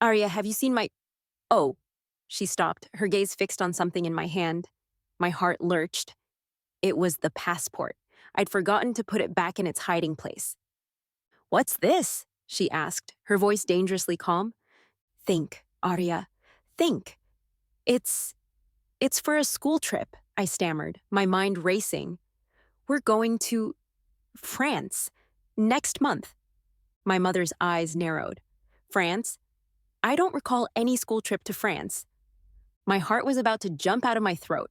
Arya, have you seen my— Oh, she stopped, her gaze fixed on something in my hand. My heart lurched. It was the passport. I'd forgotten to put it back in its hiding place. What's this? She asked, her voice dangerously calm. Think, Arya. Think. It's it's for a school trip, I stammered, my mind racing. We're going to France next month. My mother's eyes narrowed. France? I don't recall any school trip to France. My heart was about to jump out of my throat,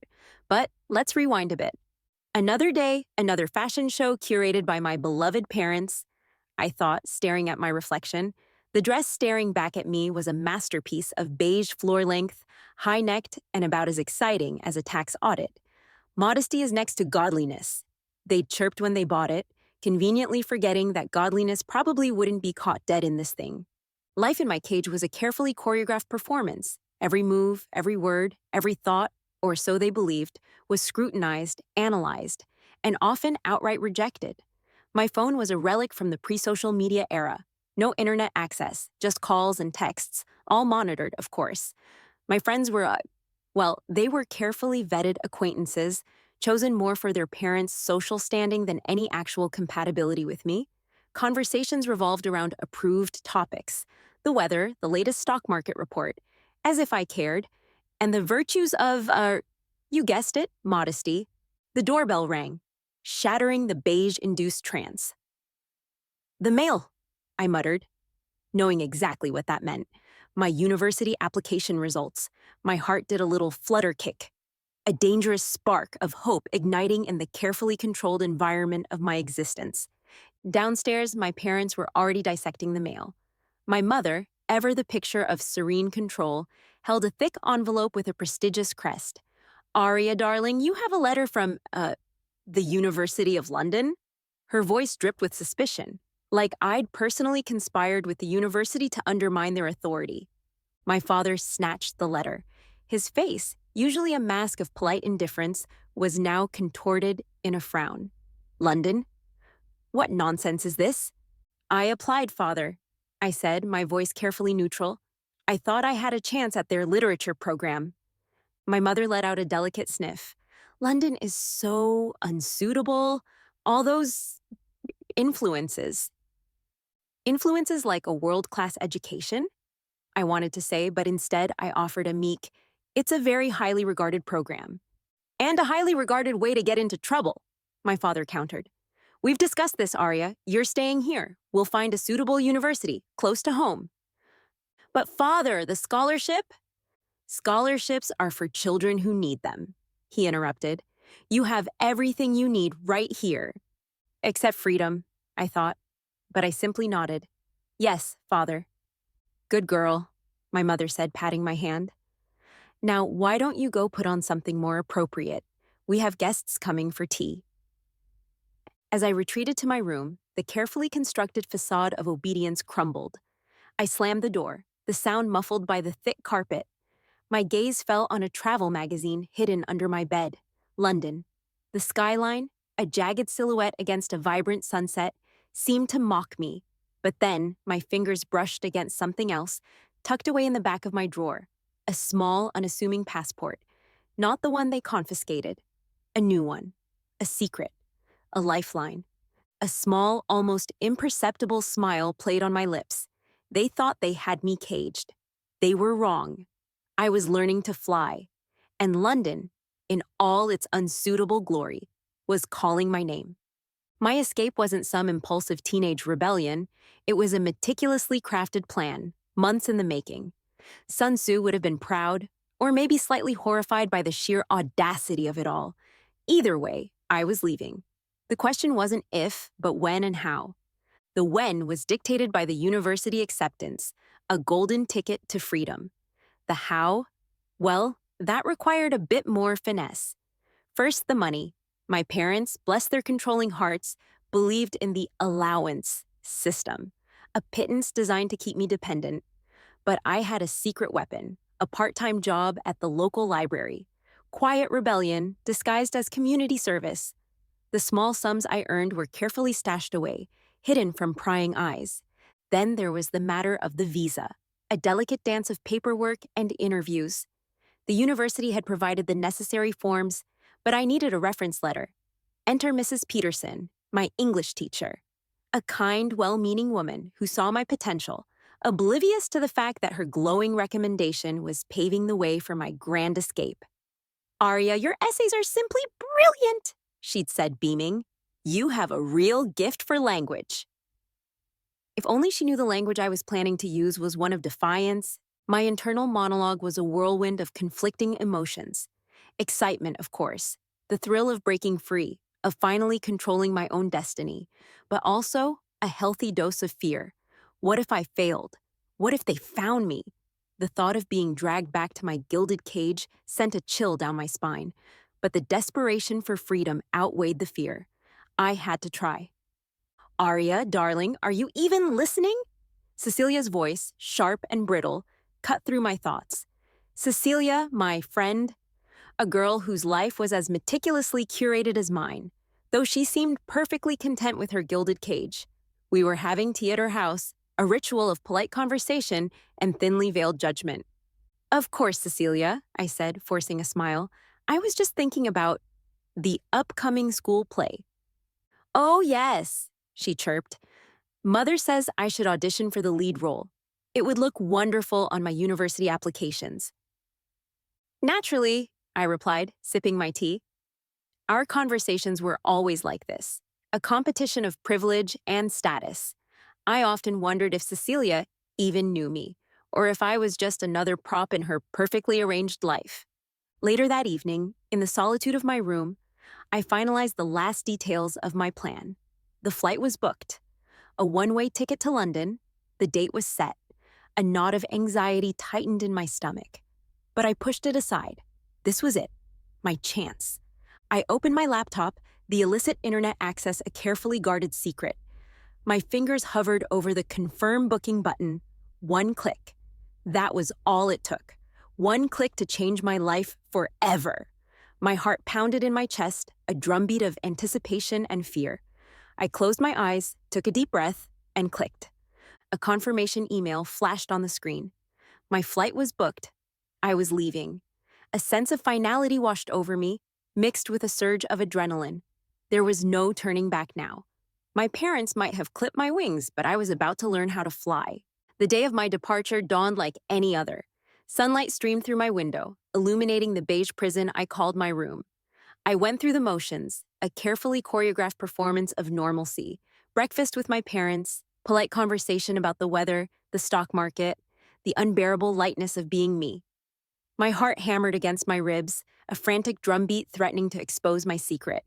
but let's rewind a bit. Another day, another fashion show curated by my beloved parents, I thought, staring at my reflection. The dress staring back at me was a masterpiece of beige floor length, high-necked, and about as exciting as a tax audit. Modesty is next to godliness. They chirped when they bought it, conveniently forgetting that godliness probably wouldn't be caught dead in this thing. Life in my cage was a carefully choreographed performance. Every move, every word, every thought, or so they believed, was scrutinized, analyzed, and often outright rejected. My phone was a relic from the pre-social media era. No internet access, just calls and texts, all monitored, of course. My friends were, they were carefully vetted acquaintances, chosen more for their parents' social standing than any actual compatibility with me. Conversations revolved around approved topics: the weather, the latest stock market report, as if I cared, and the virtues of, you guessed it, modesty. The doorbell rang, shattering the beige-induced trance. The mail, I muttered, knowing exactly what that meant. My university application results. My heart did a little flutter kick, a dangerous spark of hope igniting in the carefully controlled environment of my existence. Downstairs, my parents were already dissecting the mail. My mother, ever the picture of serene control, held a thick envelope with a prestigious crest. Arya, darling, you have a letter from, the University of London? Her voice dripped with suspicion, like I'd personally conspired with the university to undermine their authority. My father snatched the letter. His face, usually a mask of polite indifference, was now contorted in a frown. London? What nonsense is this? I applied, father, I said, my voice carefully neutral. I thought I had a chance at their literature program. My mother let out a delicate sniff. London is so unsuitable. All those influences. Influences like a world-class education? I wanted to say, but instead I offered a meek, it's a very highly regarded program. And a highly regarded way to get into trouble, my father countered. We've discussed this, Arya. You're staying here. We'll find a suitable university, close to home. But father, the scholarship? Scholarships are for children who need them, he interrupted. You have everything you need right here. Except freedom, I thought, but I simply nodded. Yes, father. Good girl, my mother said, patting my hand. Now, why don't you go put on something more appropriate? We have guests coming for tea. As I retreated to my room, the carefully constructed facade of obedience crumbled. I slammed the door, the sound muffled by the thick carpet. My gaze fell on a travel magazine hidden under my bed. London. The skyline, a jagged silhouette against a vibrant sunset, seemed to mock me. But then, my fingers brushed against something else, tucked away in the back of my drawer. A small, unassuming passport. Not the one they confiscated. A new one. A secret. A lifeline. A small, almost imperceptible smile played on my lips. They thought they had me caged. They were wrong. I was learning to fly. And London, in all its unsuitable glory, was calling my name. My escape wasn't some impulsive teenage rebellion. It was a meticulously crafted plan, months in the making. Sun Tzu would have been proud, or maybe slightly horrified by the sheer audacity of it all. Either way, I was leaving. The question wasn't if, but when and how. The when was dictated by the university acceptance, a golden ticket to freedom. The how? Well, that required a bit more finesse. First, the money. My parents, bless their controlling hearts, believed in the allowance system, a pittance designed to keep me dependent. But I had a secret weapon, a part-time job at the local library. Quiet rebellion disguised as community service. The small sums I earned were carefully stashed away, hidden from prying eyes. Then there was the matter of the visa. a delicate dance of paperwork and interviews. The university had provided the necessary forms, but I needed a reference letter. Enter Mrs. Peterson, my English teacher. A kind, well-meaning woman who saw my potential, oblivious to the fact that her glowing recommendation was paving the way for my grand escape. "Arya, your essays are simply brilliant," she'd said, beaming. "You have a real gift for language." If only she knew the language I was planning to use was one of defiance. My internal monologue was a whirlwind of conflicting emotions. Excitement, of course, the thrill of breaking free, of finally controlling my own destiny, but also a healthy dose of fear. What if I failed? What if they found me? The thought of being dragged back to my gilded cage sent a chill down my spine, but the desperation for freedom outweighed the fear. I had to try. "Arya, darling, are you even listening?" Cecilia's voice, sharp and brittle, cut through my thoughts. Cecilia, my friend, a girl whose life was as meticulously curated as mine, though she seemed perfectly content with her gilded cage. We were having tea at her house, a ritual of polite conversation and thinly veiled judgment. "Of course, Cecilia," I said, forcing a smile. "I was just thinking about the upcoming school play." "Oh, yes," she chirped. "Mother says I should audition for the lead role. It would look wonderful on my university applications." "Naturally," I replied, sipping my tea. Our conversations were always like this, a competition of privilege and status. I often wondered if Cecilia even knew me, or if I was just another prop in her perfectly arranged life. Later that evening, in the solitude of my room, I finalized the last details of my plan. The flight was booked. A one-way ticket to London. The date was set. A knot of anxiety tightened in my stomach. But I pushed it aside. This was it. My chance. I opened my laptop, the illicit internet access a carefully guarded secret. My fingers hovered over the confirm booking button. One click. That was all it took. One click to change my life forever. My heart pounded in my chest, a drumbeat of anticipation and fear. I closed my eyes, took a deep breath, and clicked. A confirmation email flashed on the screen. My flight was booked. I was leaving. A sense of finality washed over me, mixed with a surge of adrenaline. There was no turning back now. My parents might have clipped my wings, but I was about to learn how to fly. The day of my departure dawned like any other. Sunlight streamed through my window, illuminating the beige prison I called my room. I went through the motions, a carefully choreographed performance of normalcy, breakfast with my parents, polite conversation about the weather, the stock market, the unbearable lightness of being me. My heart hammered against my ribs, a frantic drumbeat threatening to expose my secret.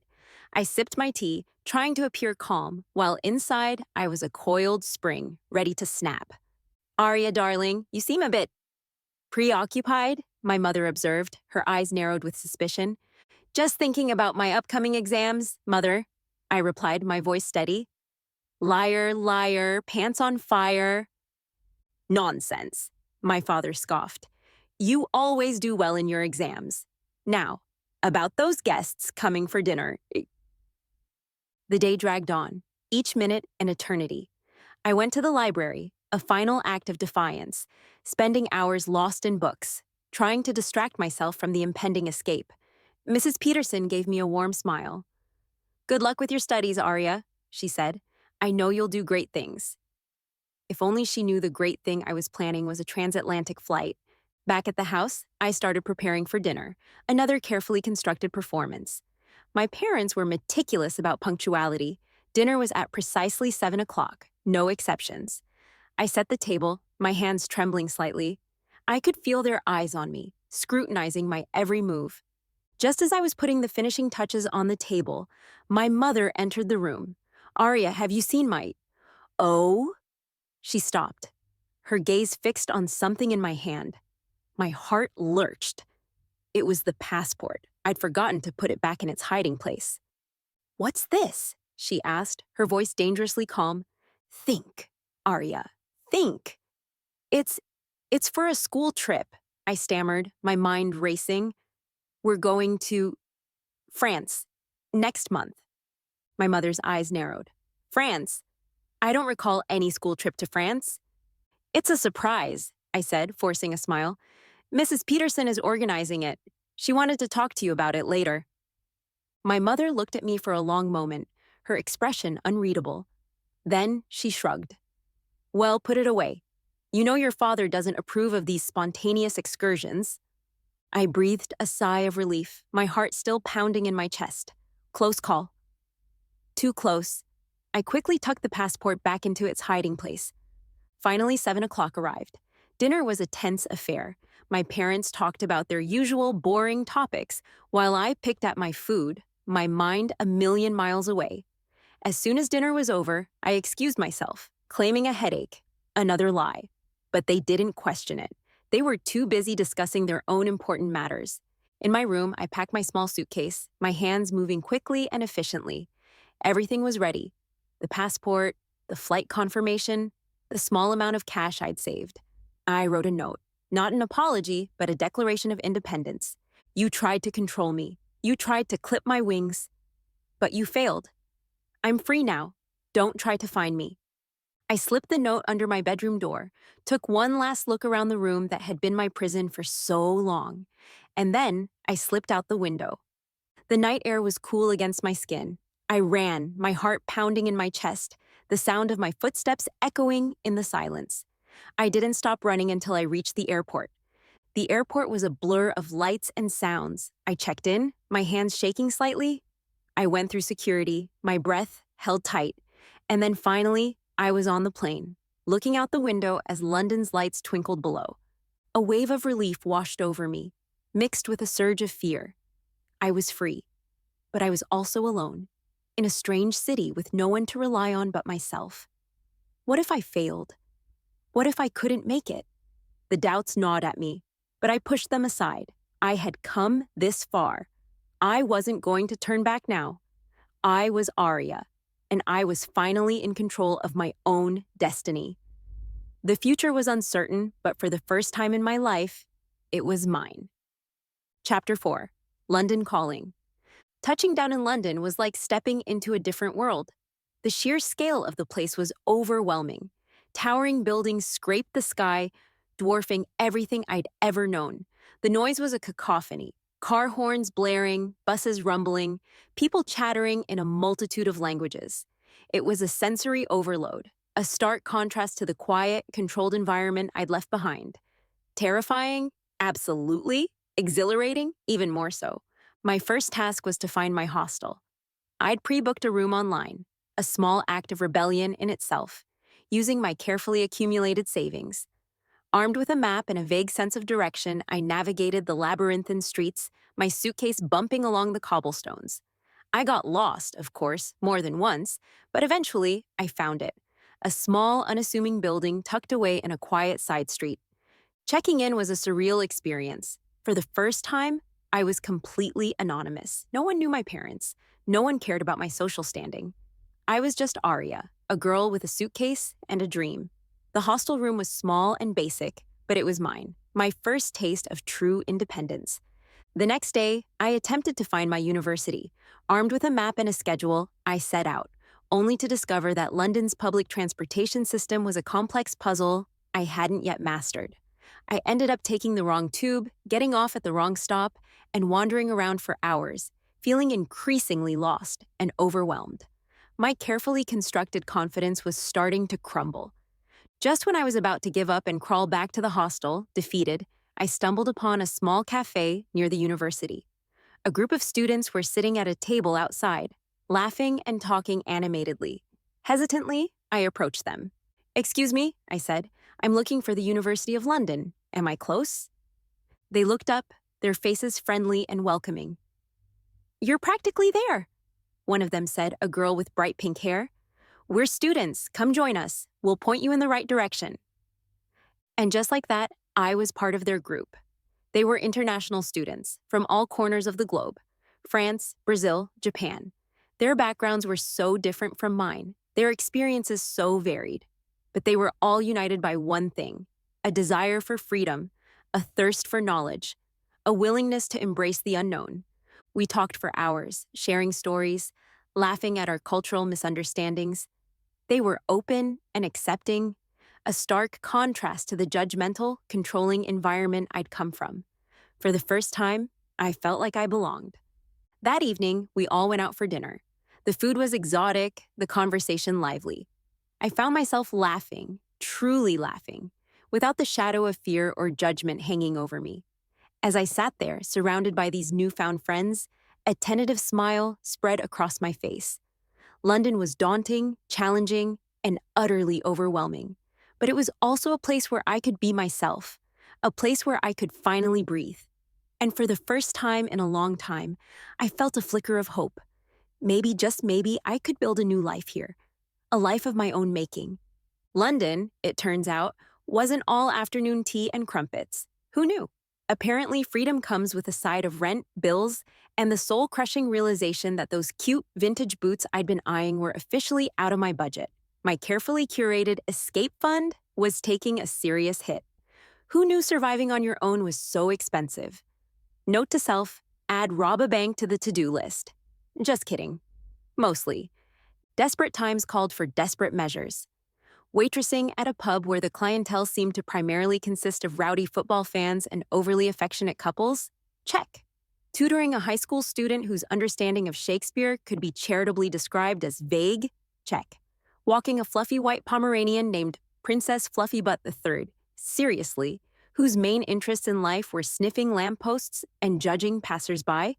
I sipped my tea, trying to appear calm, while inside I was a coiled spring, ready to snap. "Arya, darling, you seem a bit preoccupied," my mother observed, her eyes narrowed with suspicion. "Just thinking about my upcoming exams, mother," I replied, my voice steady. "Liar, liar, pants on fire." "Nonsense," my father scoffed. "You always do well in your exams. Now, about those guests coming for dinner." The day dragged on, each minute an eternity. I went to the library, a final act of defiance, spending hours lost in books, trying to distract myself from the impending escape. Mrs. Peterson gave me a warm smile. "Good luck with your studies, Arya," she said. "I know you'll do great things." If only she knew the great thing I was planning was a transatlantic flight. Back at the house, I started preparing for dinner, another carefully constructed performance. My parents were meticulous about punctuality. Dinner was at precisely 7 o'clock, no exceptions. I set the table, my hands trembling slightly. I could feel their eyes on me, scrutinizing my every move. Just as I was putting the finishing touches on the table, my mother entered the room. "Arya, have you seen my—" "Oh?" She stopped, her gaze fixed on something in my hand. My heart lurched. It was the passport. I'd forgotten to put it back in its hiding place. "What's this?" she asked, her voice dangerously calm. "Think, Arya, think." It's for a school trip," I stammered, my mind racing. "We're going to France next month." My mother's eyes narrowed. "France? I don't recall any school trip to France." "It's a surprise," I said, forcing a smile. Mrs. Peterson is organizing it. She wanted to talk to you about it later. My mother looked at me for a long moment, her expression unreadable. Then she shrugged. Well, put it away. You know your father doesn't approve of these spontaneous excursions. I breathed a sigh of relief, my heart still pounding in my chest. Close call. Too close. I quickly tucked the passport back into its hiding place. Finally, 7 o'clock arrived. Dinner was a tense affair. My parents talked about their usual boring topics, while I picked at my food, my mind a million miles away. As soon as dinner was over, I excused myself, claiming a headache. Another lie. But they didn't question it. They were too busy discussing their own important matters. In my room, I packed my small suitcase, my hands moving quickly and efficiently. Everything was ready. The passport, the flight confirmation, the small amount of cash I'd saved. I wrote a note. Not an apology, but a declaration of independence. You tried to control me. You tried to clip my wings. But you failed. I'm free now. Don't try to find me. I slipped the note under my bedroom door, took one last look around the room that had been my prison for so long, and then I slipped out the window. The night air was cool against my skin. I ran, my heart pounding in my chest, the sound of my footsteps echoing in the silence. I didn't stop running until I reached the airport. The airport was a blur of lights and sounds. I checked in, my hands shaking slightly. I went through security, my breath held tight, and then finally, I was on the plane, looking out the window as London's lights twinkled below. A wave of relief washed over me, mixed with a surge of fear. I was free, but I was also alone, in a strange city with no one to rely on but myself. What if I failed? What if I couldn't make it? The doubts gnawed at me, but I pushed them aside. I had come this far. I wasn't going to turn back now. I was Arya, and I was finally in control of my own destiny. The future was uncertain, but for the first time in my life, it was mine. Chapter 4. London Calling. Touching down in London was like stepping into a different world. The sheer scale of the place was overwhelming. Towering buildings scraped the sky, dwarfing everything I'd ever known. The noise was a cacophony. Car horns blaring, buses rumbling, people chattering in a multitude of languages. It was a sensory overload, a stark contrast to the quiet, controlled environment I'd left behind. Terrifying? Absolutely. Exhilarating? Even more so. My first task was to find my hostel. I'd pre-booked a room online, a small act of rebellion in itself, using my carefully accumulated savings. Armed with a map and a vague sense of direction, I navigated the labyrinthine streets, my suitcase bumping along the cobblestones. I got lost, of course, more than once, but eventually I found it. A small, unassuming building tucked away in a quiet side street. Checking in was a surreal experience. For the first time, I was completely anonymous. No one knew my parents. No one cared about my social standing. I was just Arya, a girl with a suitcase and a dream. The hostel room was small and basic, but it was mine, my first taste of true independence. The next day, I attempted to find my university. Armed with a map and a schedule, I set out, only to discover that London's public transportation system was a complex puzzle I hadn't yet mastered. I ended up taking the wrong tube, getting off at the wrong stop, and wandering around for hours, feeling increasingly lost and overwhelmed. My carefully constructed confidence was starting to crumble. Just when I was about to give up and crawl back to the hostel, defeated, I stumbled upon a small cafe near the university. A group of students were sitting at a table outside, laughing and talking animatedly. Hesitantly, I approached them. "Excuse me," I said. "I'm looking for the University of London. Am I close?" They looked up, their faces friendly and welcoming. "You're practically there," one of them said, a girl with bright pink hair. "We're students. Come join us. We'll point you in the right direction." And just like that, I was part of their group. They were international students from all corners of the globe: France, Brazil, Japan. Their backgrounds were so different from mine, their experiences so varied. But they were all united by one thing: a desire for freedom, a thirst for knowledge, a willingness to embrace the unknown. We talked for hours, sharing stories, laughing at our cultural misunderstandings. They were open and accepting, a stark contrast to the judgmental, controlling environment I'd come from. For the first time, I felt like I belonged. That evening, we all went out for dinner. The food was exotic, the conversation lively. I found myself laughing, truly laughing, without the shadow of fear or judgment hanging over me. As I sat there, surrounded by these newfound friends, a tentative smile spread across my face. London was daunting, challenging, and utterly overwhelming. But it was also a place where I could be myself, a place where I could finally breathe. And for the first time in a long time, I felt a flicker of hope. Maybe, just maybe, I could build a new life here, a life of my own making. London, it turns out, wasn't all afternoon tea and crumpets. Who knew? Apparently, freedom comes with a side of rent, bills, and the soul-crushing realization that those cute vintage boots I'd been eyeing were officially out of my budget. My carefully curated escape fund was taking a serious hit. Who knew surviving on your own was so expensive? Note to self, add rob a bank to the to-do list. Just kidding. Mostly. Desperate times called for desperate measures. Waitressing at a pub where the clientele seemed to primarily consist of rowdy football fans and overly affectionate couples? Check. Tutoring a high school student whose understanding of Shakespeare could be charitably described as vague? Check. Walking a fluffy white Pomeranian named Princess Fluffybutt III, seriously, whose main interests in life were sniffing lampposts and judging passersby?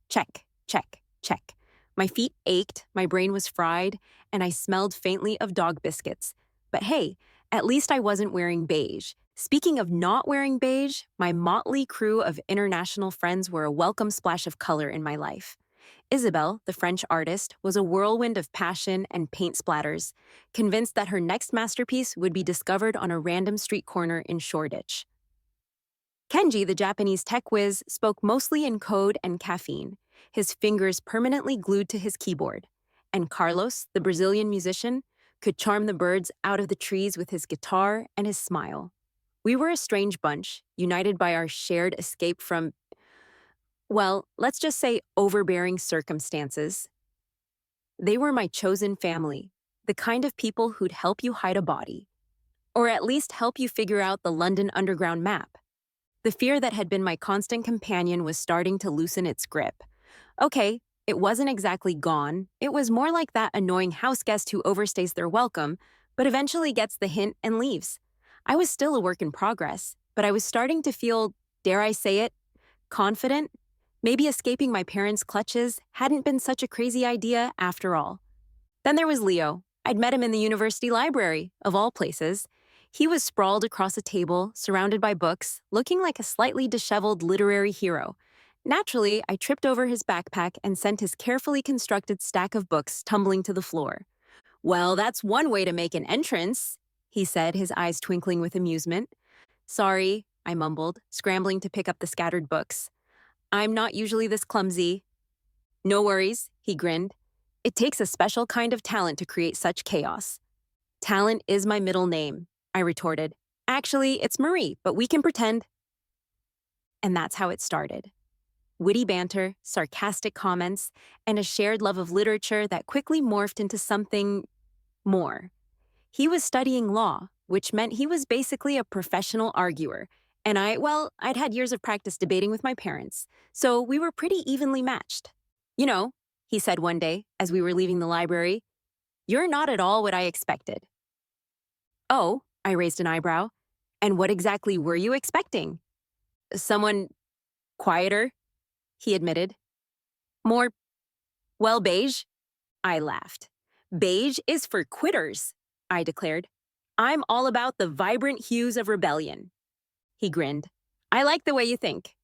Check, check, check. My feet ached, my brain was fried, and I smelled faintly of dog biscuits. But hey, at least I wasn't wearing beige. Speaking of not wearing beige, my motley crew of international friends were a welcome splash of color in my life. Isabelle, the French artist, was a whirlwind of passion and paint splatters, convinced that her next masterpiece would be discovered on a random street corner in Shoreditch. Kenji, the Japanese tech whiz, spoke mostly in code and caffeine, his fingers permanently glued to his keyboard. And Carlos, the Brazilian musician, could charm the birds out of the trees with his guitar and his smile. We were a strange bunch, united by our shared escape from, well, let's just say overbearing circumstances. They were my chosen family, the kind of people who'd help you hide a body, or at least help you figure out the London Underground map. The fear that had been my constant companion was starting to loosen its grip. Okay, it wasn't exactly gone. It was more like that annoying house guest who overstays their welcome, but eventually gets the hint and leaves. I was still a work in progress, but I was starting to feel, dare I say it, confident. Maybe escaping my parents' clutches hadn't been such a crazy idea after all. Then there was Leo. I'd met him in the university library, of all places. He was sprawled across a table, surrounded by books, looking like a slightly disheveled literary hero. Naturally, I tripped over his backpack and sent his carefully constructed stack of books tumbling to the floor. "Well, that's one way to make an entrance," he said, his eyes twinkling with amusement. "Sorry," I mumbled, scrambling to pick up the scattered books. "I'm not usually this clumsy." "No worries," he grinned. "It takes a special kind of talent to create such chaos." "Talent is my middle name," I retorted. "Actually, it's Marie, but we can pretend." And that's how it started. Witty banter, sarcastic comments, and a shared love of literature that quickly morphed into something more. He was studying law, which meant he was basically a professional arguer, and I'd had years of practice debating with my parents, so we were pretty evenly matched. "You know," he said one day as we were leaving the library, "you're not at all what I expected." "Oh," I raised an eyebrow. "And what exactly were you expecting?" "Someone quieter," he admitted. "More, well, beige?" I laughed. "Beige is for quitters," I declared. "I'm all about the vibrant hues of rebellion." He grinned. "I like the way you think."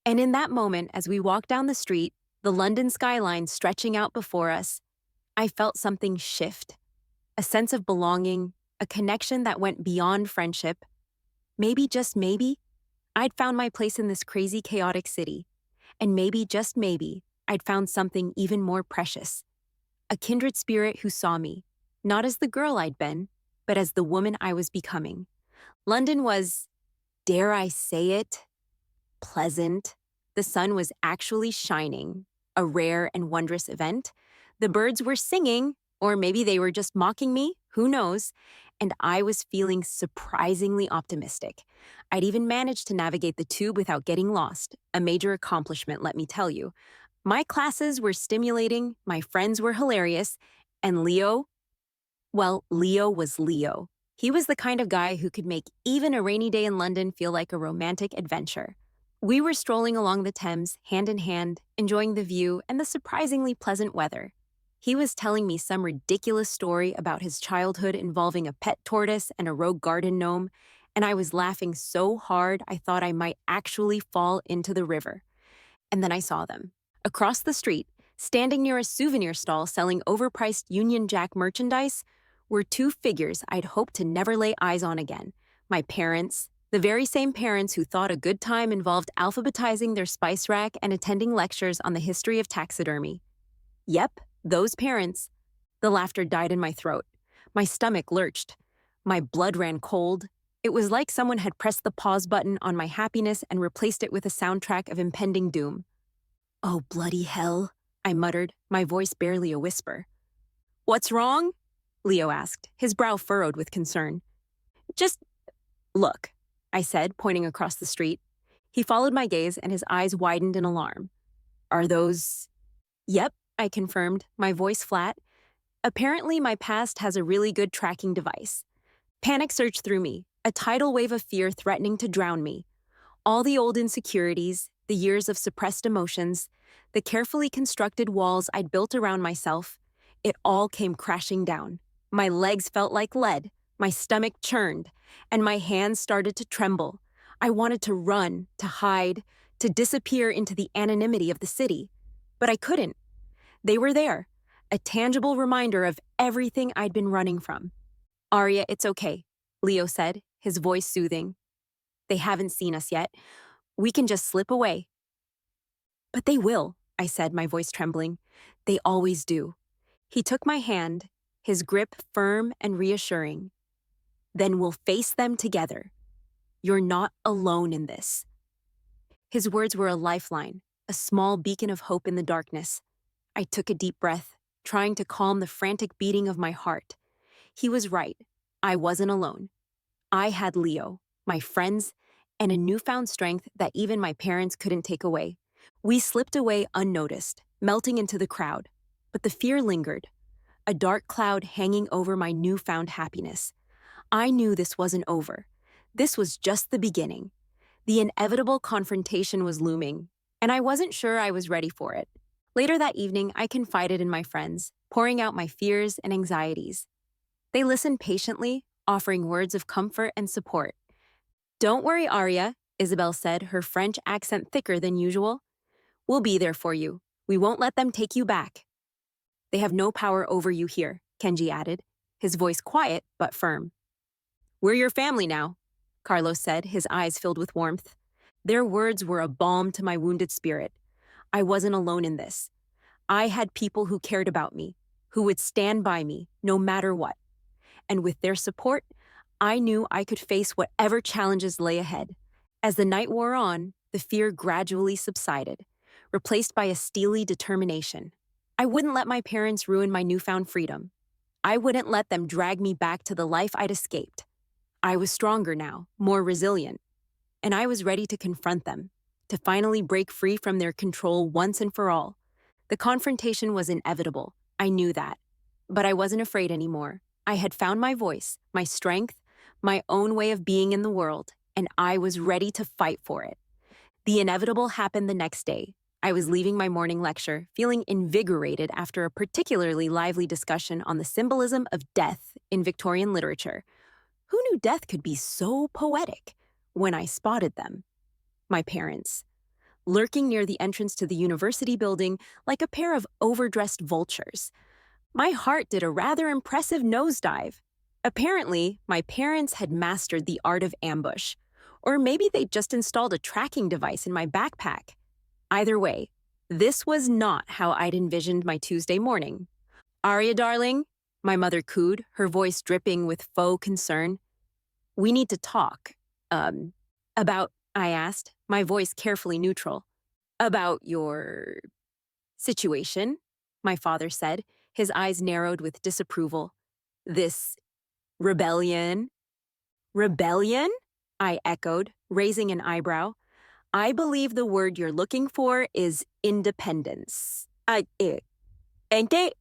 And in that moment, as we walked down the street, the London skyline stretching out before us, I felt something shift. A sense of belonging, a connection that went beyond friendship. Maybe, just maybe, I'd found my place in this crazy, chaotic city. And maybe, just maybe, I'd found something even more precious. A kindred spirit who saw me, not as the girl I'd been, but as the woman I was becoming. London was, dare I say it, pleasant. The sun was actually shining, a rare and wondrous event. The birds were singing, Or maybe they were just mocking me, who knows? And I was feeling surprisingly optimistic. I'd even managed to navigate the tube without getting lost, a major accomplishment, let me tell you. My classes were stimulating, my friends were hilarious, and Leo, well, Leo was Leo. He was the kind of guy who could make even a rainy day in London feel like a romantic adventure. We were strolling along the Thames, hand in hand, enjoying the view and the surprisingly pleasant weather. He was telling me some ridiculous story about his childhood involving a pet tortoise and a rogue garden gnome, and I was laughing so hard I thought I might actually fall into the river. And then I saw them. Across the street, standing near a souvenir stall selling overpriced Union Jack merchandise, were two figures I'd hoped to never lay eyes on again. My parents, the very same parents who thought a good time involved alphabetizing their spice rack and attending lectures on the history of taxidermy. Yep, those parents. The laughter died in my throat. My stomach lurched. My blood ran cold. It was like someone had pressed the pause button on my happiness and replaced it with a soundtrack of impending doom. "Oh, bloody hell," I muttered, my voice barely a whisper. "What's wrong?" Leo asked, his brow furrowed with concern. "Just look," I said, pointing across the street. He followed my gaze and his eyes widened in alarm. "Are those—" "Yep," I confirmed, my voice flat. Apparently, my past has a really good tracking device. Panic surged through me, a tidal wave of fear threatening to drown me. All the old insecurities, the years of suppressed emotions, the carefully constructed walls I'd built around myself, it all came crashing down. My legs felt like lead, my stomach churned, and my hands started to tremble. I wanted to run, to hide, to disappear into the anonymity of the city. But I couldn't. They were there, a tangible reminder of everything I'd been running from. "Arya, it's okay," Leo said, his voice soothing. "They haven't seen us yet. We can just slip away." "But they will," I said, my voice trembling. "They always do." He took my hand, his grip firm and reassuring. "Then we'll face them together. You're not alone in this." His words were a lifeline, a small beacon of hope in the darkness. I took a deep breath, trying to calm the frantic beating of my heart. He was right. I wasn't alone. I had Leo, my friends, and a newfound strength that even my parents couldn't take away. We slipped away unnoticed, melting into the crowd. But the fear lingered, a dark cloud hanging over my newfound happiness. I knew this wasn't over. This was just the beginning. The inevitable confrontation was looming, and I wasn't sure I was ready for it. Later that evening, I confided in my friends, pouring out my fears and anxieties. They listened patiently, offering words of comfort and support. "Don't worry, Arya," Isabel said, her French accent thicker than usual. "We'll be there for you. We won't let them take you back." "They have no power over you here," Kenji added, his voice quiet but firm. "We're your family now," Carlos said, his eyes filled with warmth. Their words were a balm to my wounded spirit. I wasn't alone in this. I had people who cared about me, who would stand by me no matter what. And with their support, I knew I could face whatever challenges lay ahead. As the night wore on, the fear gradually subsided, replaced by a steely determination. I wouldn't let my parents ruin my newfound freedom. I wouldn't let them drag me back to the life I'd escaped. I was stronger now, more resilient, and I was ready to confront them, to finally break free from their control once and for all. The confrontation was inevitable. I knew that. But I wasn't afraid anymore. I had found my voice, my strength, my own way of being in the world, and I was ready to fight for it. The inevitable happened the next day. I was leaving my morning lecture, feeling invigorated after a particularly lively discussion on the symbolism of death in Victorian literature. Who knew death could be so poetic? When I spotted them, my parents, lurking near the entrance to the university building like a pair of overdressed vultures. My heart did a rather impressive nosedive. Apparently, my parents had mastered the art of ambush, or maybe they'd just installed a tracking device in my backpack. Either way, this was not how I'd envisioned my Tuesday morning. "Arya, darling," my mother cooed, her voice dripping with faux concern. "We need to talk." About, I asked, my voice carefully neutral. "About your situation," my father said, His eyes narrowed with disapproval. This rebellion? Rebellion? I echoed, raising an eyebrow. I believe the word you're looking for is independence. Ain't it?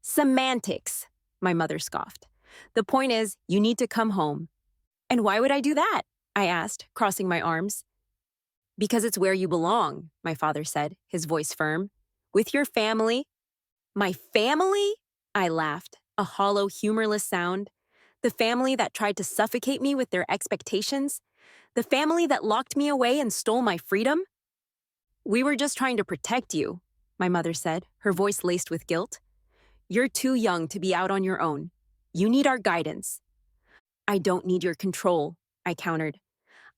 Semantics, my mother scoffed. The point is, you need to come home. And why would I do that? I asked, crossing my arms. Because it's where you belong, my father said, his voice firm. With your family. My family? I laughed, a hollow, humorless sound. The family that tried to suffocate me with their expectations? The family that locked me away and stole my freedom? We were just trying to protect you, my mother said, her voice laced with guilt. You're too young to be out on your own. You need our guidance. I don't need your control, I countered.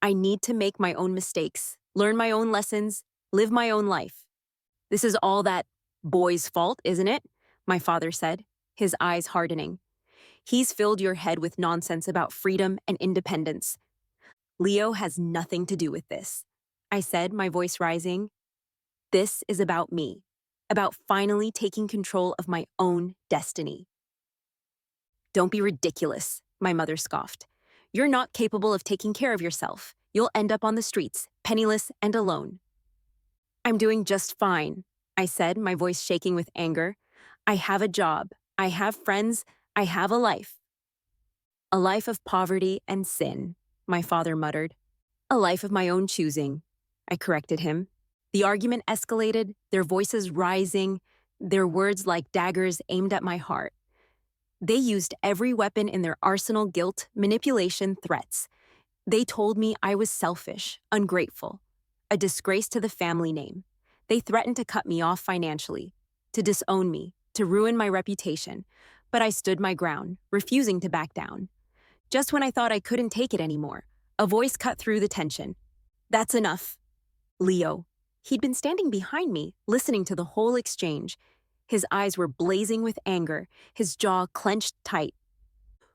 I need to make my own mistakes, learn my own lessons, live my own life. This is all that boy's fault, isn't it? My father said, his eyes hardening. He's filled your head with nonsense about freedom and independence. Leo has nothing to do with this, I said, my voice rising. This is about me, about finally taking control of my own destiny. Don't be ridiculous, my mother scoffed. You're not capable of taking care of yourself. You'll end up on the streets, penniless and alone. I'm doing just fine, I said, my voice shaking with anger. I have a job. I have friends. I have a life. A life of poverty and sin, my father muttered. A life of my own choosing, I corrected him. The argument escalated, their voices rising, their words like daggers aimed at my heart. They used every weapon in their arsenal: guilt, manipulation, threats. They told me I was selfish, ungrateful, a disgrace to the family name. They threatened to cut me off financially, to disown me, to ruin my reputation. But I stood my ground, refusing to back down. Just when I thought I couldn't take it anymore, a voice cut through the tension. That's enough. Leo. He'd been standing behind me, listening to the whole exchange. His eyes were blazing with anger, his jaw clenched tight.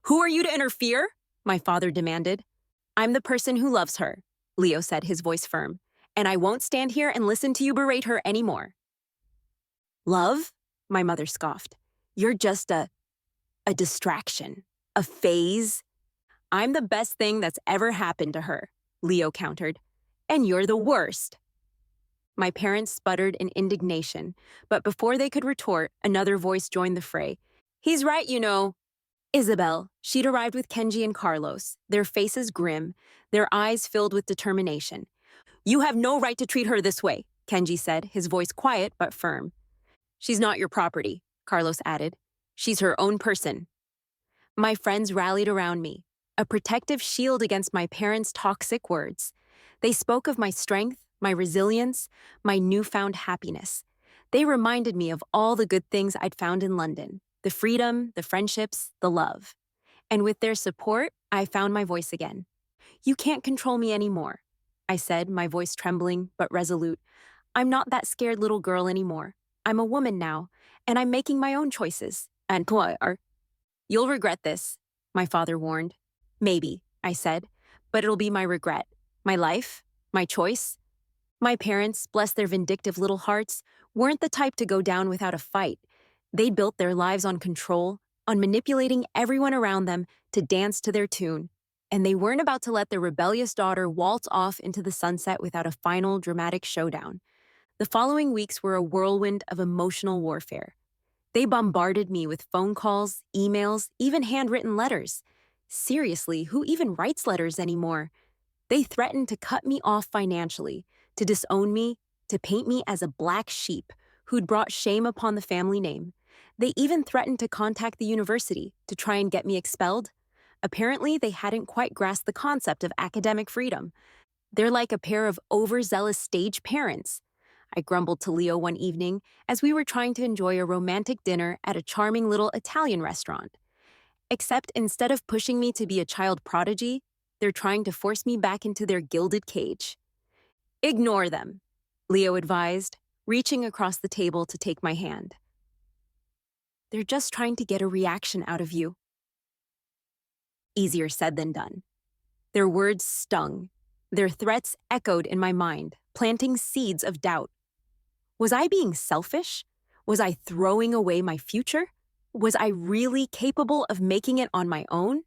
Who are you to interfere? My father demanded. I'm the person who loves her, Leo said, his voice firm, and I won't stand here and listen to you berate her anymore. Love? My mother scoffed. You're just a distraction, a phase. I'm the best thing that's ever happened to her, Leo countered. And you're the worst. My parents sputtered in indignation, but before they could retort, another voice joined the fray. He's right, you know. Isabel. She'd arrived with Kenji and Carlos, their faces grim, their eyes filled with determination. You have no right to treat her this way, Kenji said, his voice quiet but firm. She's not your property, Carlos added. She's her own person. My friends rallied around me, a protective shield against my parents' toxic words. They spoke of my strength, my resilience, my newfound happiness. They reminded me of all the good things I'd found in London, the freedom, the friendships, the love. And with their support, I found my voice again. You can't control me anymore, I said, my voice trembling but resolute. I'm not that scared little girl anymore. I'm a woman now, and I'm making my own choices. And you'll regret this, my father warned. Maybe, I said, but it'll be my regret. My life, my choice. My parents, bless their vindictive little hearts, weren't the type to go down without a fight. They built their lives on control, on manipulating everyone around them to dance to their tune. And they weren't about to let their rebellious daughter waltz off into the sunset without a final dramatic showdown. The following weeks were a whirlwind of emotional warfare. They bombarded me with phone calls, emails, even handwritten letters. Seriously, who even writes letters anymore? They threatened to cut me off financially, to disown me, to paint me as a black sheep who'd brought shame upon the family name. They even threatened to contact the university to try and get me expelled. Apparently, they hadn't quite grasped the concept of academic freedom. They're like a pair of overzealous stage parents. I grumbled to Leo one evening as we were trying to enjoy a romantic dinner at a charming little Italian restaurant. Except instead of pushing me to be a child prodigy, they're trying to force me back into their gilded cage. Ignore them, Leo advised, reaching across the table to take my hand. They're just trying to get a reaction out of you. Easier said than done. Their words stung. Their threats echoed in my mind, planting seeds of doubt. Was I being selfish? Was I throwing away my future? Was I really capable of making it on my own?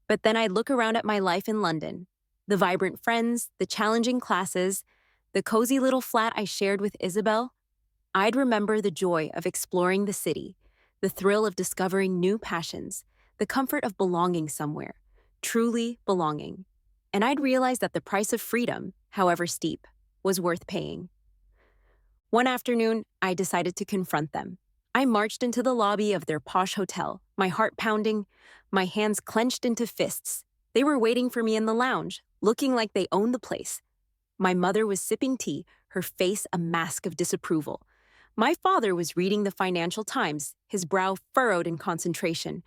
But then I'd look around at my life in London, the vibrant friends, the challenging classes, the cozy little flat I shared with Isabel. I'd remember the joy of exploring the city, the thrill of discovering new passions, the comfort of belonging somewhere, truly belonging. And I'd realize that the price of freedom, however steep, was worth paying. One afternoon, I decided to confront them. I marched into the lobby of their posh hotel, my heart pounding, my hands clenched into fists. They were waiting for me in the lounge, looking like they owned the place. My mother was sipping tea, her face a mask of disapproval. My father was reading the Financial Times, his brow furrowed in concentration.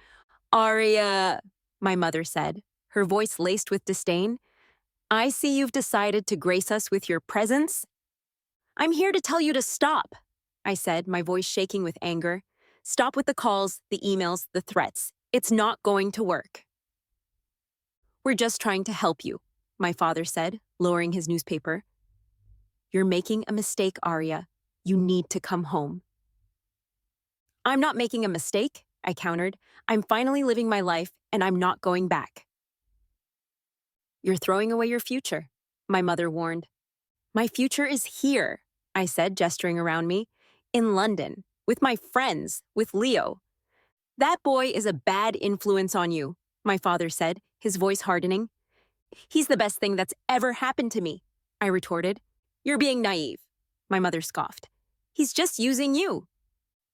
"Aria," my mother said, her voice laced with disdain, "I see you've decided to grace us with your presence." "I'm here to tell you to stop," I said, my voice shaking with anger. "Stop with the calls, the emails, the threats. It's not going to work." "We're just trying to help you," my father said, lowering his newspaper. "You're making a mistake, Aria. You need to come home." "I'm not making a mistake," I countered. "I'm finally living my life, and I'm not going back." "You're throwing away your future," my mother warned. "My future is here," I said, gesturing around me. "In London, with my friends, with Leo." "That boy is a bad influence on you," my father said, his voice hardening. "He's the best thing that's ever happened to me," I retorted. "You're being naive," my mother scoffed. "He's just using you."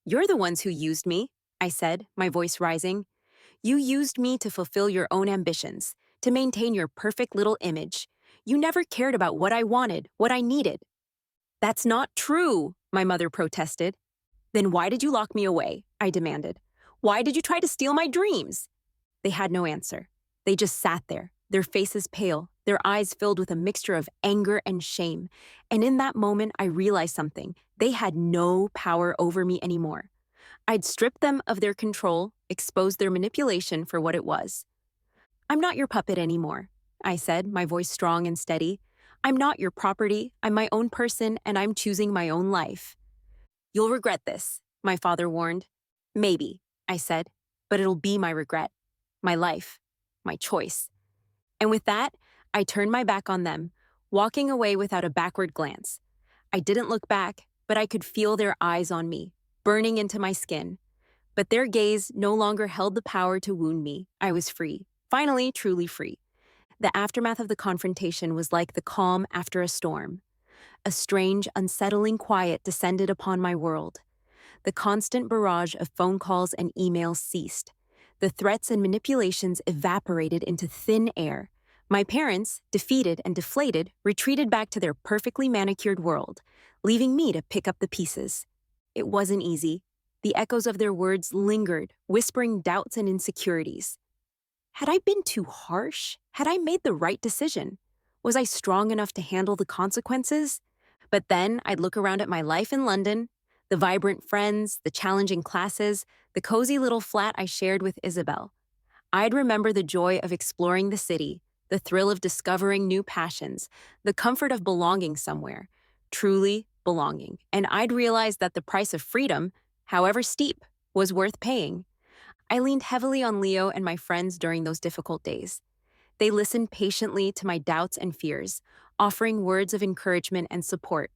"You're the ones who used me," I said, my voice rising. "You used me to fulfill your own ambitions, to maintain your perfect little image. You never cared about what I wanted, what I needed." "That's not true," my mother protested. "Then why did you lock me away?" I demanded. "Why did you try to steal my dreams?" They had no answer. They just sat there, their faces pale, their eyes filled with a mixture of anger and shame. And in that moment, I realized something. They had no power over me anymore. I'd stripped them of their control, exposed their manipulation for what it was. "I'm not your puppet anymore," I said, my voice strong and steady. "I'm not your property. I'm my own person, and I'm choosing my own life." "You'll regret this," my father warned. "Maybe," I said, "but it'll be my regret, my life, my choice." And with that, I turned my back on them, walking away without a backward glance. I didn't look back, but I could feel their eyes on me, burning into my skin. But their gaze no longer held the power to wound me. I was free, finally truly free. The aftermath of the confrontation was like the calm after a storm. A strange, unsettling quiet descended upon my world. The constant barrage of phone calls and emails ceased. The threats and manipulations evaporated into thin air. My parents, defeated and deflated, retreated back to their perfectly manicured world, leaving me to pick up the pieces. It wasn't easy. The echoes of their words lingered, whispering doubts and insecurities. Had I been too harsh? Had I made the right decision? Was I strong enough to handle the consequences? But then I'd look around at my life in London, the vibrant friends, the challenging classes, the cozy little flat I shared with Isabel. I'd remember the joy of exploring the city, the thrill of discovering new passions, the comfort of belonging somewhere, truly belonging. And I'd realize that the price of freedom, however steep, was worth paying. I leaned heavily on Leo and my friends during those difficult days. They listened patiently to my doubts and fears, offering words of encouragement and support.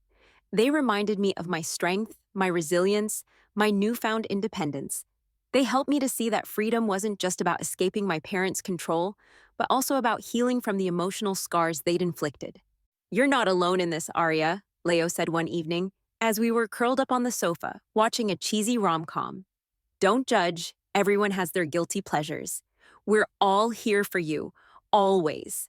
They reminded me of my strength, my resilience, my newfound independence. They helped me to see that freedom wasn't just about escaping my parents' control, but also about healing from the emotional scars they'd inflicted. "You're not alone in this, Arya," Leo said one evening, as we were curled up on the sofa, watching a cheesy rom-com. "Don't judge. Everyone has their guilty pleasures. We're all here for you, always."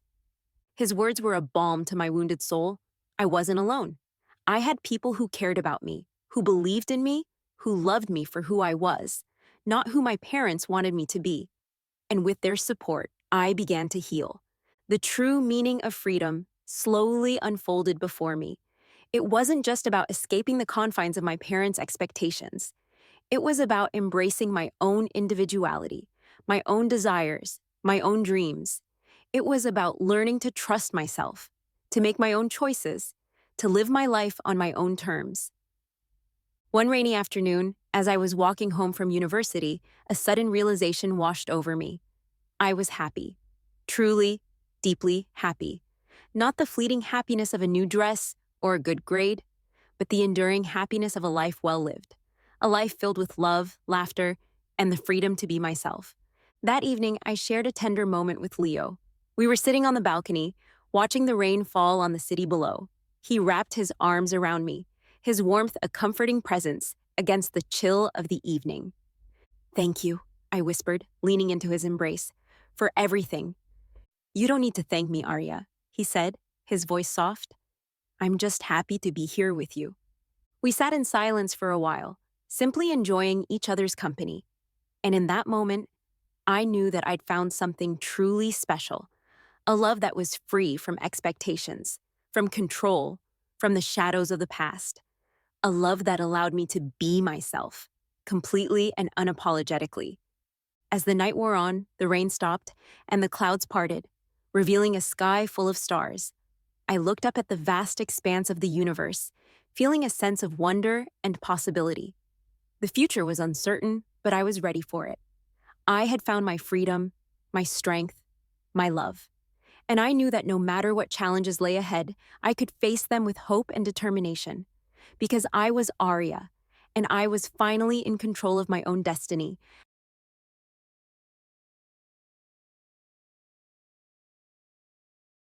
His words were a balm to my wounded soul. I wasn't alone. I had people who cared about me, who believed in me, who loved me for who I was, not who my parents wanted me to be. And with their support, I began to heal. The true meaning of freedom slowly unfolded before me. It wasn't just about escaping the confines of my parents' expectations. It was about embracing my own individuality, my own desires, my own dreams. It was about learning to trust myself, to make my own choices, to live my life on my own terms. One rainy afternoon, as I was walking home from university, a sudden realization washed over me. I was happy. Truly, deeply happy. Not the fleeting happiness of a new dress or a good grade, but the enduring happiness of a life well lived. A life filled with love, laughter, and the freedom to be myself. That evening, I shared a tender moment with Leo. We were sitting on the balcony, watching the rain fall on the city below. He wrapped his arms around me, his warmth a comforting presence against the chill of the evening. Thank you, I whispered, leaning into his embrace, for everything. You don't need to thank me, Arya, he said, his voice soft. I'm just happy to be here with you. We sat in silence for a while, simply enjoying each other's company. And in that moment, I knew that I'd found something truly special, a love that was free from expectations, from control, from the shadows of the past, a love that allowed me to be myself, completely and unapologetically. As the night wore on, the rain stopped, and the clouds parted, revealing a sky full of stars. I looked up at the vast expanse of the universe, feeling a sense of wonder and possibility. The future was uncertain, but I was ready for it. I had found my freedom, my strength, my love. And I knew that no matter what challenges lay ahead, I could face them with hope and determination. Because I was Arya, and I was finally in control of my own destiny,